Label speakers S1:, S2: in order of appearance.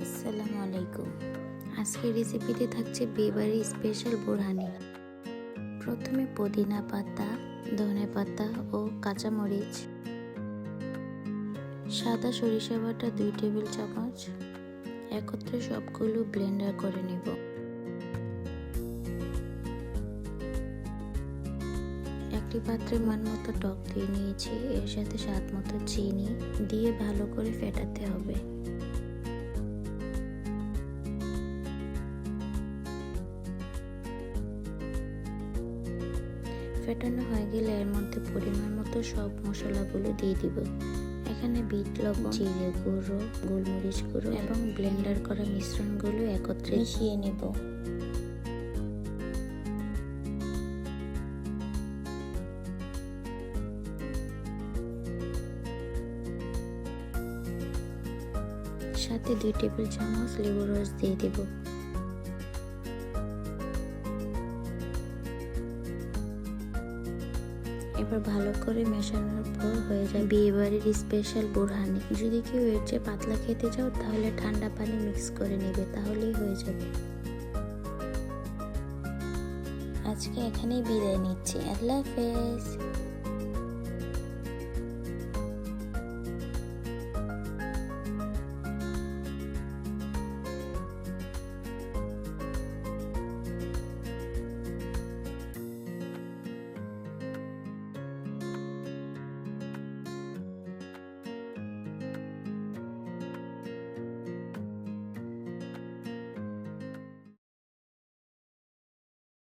S1: আসসালামু আলাইকুম। আজকের রেসিপিতে থাকছে বিয়েবাড়ির স্পেশাল বোরহানি। প্রথমে পুদিনা পাতা, ধনে পাতা ও কাঁচামরিচ, সাদা সরিষা বাটা 2 টেবিল চামচ একত্রে সবগুলো ব্লেন্ডার করে নেব। একটি পাত্রে মানমতো টক দিয়ে নিয়েছি, এর সাথে স্বাদ মতো চিনি দিয়ে ভালো করে ফেটাতে হবে। ফেটানো হয়ে গেলে এর মধ্যে পরিমাণ মতো সব মশলাগুলো দিয়ে দিব। এখানে বিট লবণ, জিরে গুঁড়ো, গোলমরিচ গুঁড়ো এবং ব্লেন্ডার করা মিশ্রণগুলো একত্রে মিশিয়ে নেব। সাথে 2 টেবিল চামচ লেবুর রস দিয়ে দেব। এবার ভালো করে মেশানোর পর হয়ে যায় বিয়েবাড়ির স্পেশাল বোরহানি। যদি কেউ এর চেয়ে পাতলা খেতে চাও তাহলে ঠান্ডা পানি মিক্স করে নেবে, তাহলেই হয়ে যাবে। আজকে এখানেই বিদায় নিচ্ছি। আল্লাহ হাফেজ।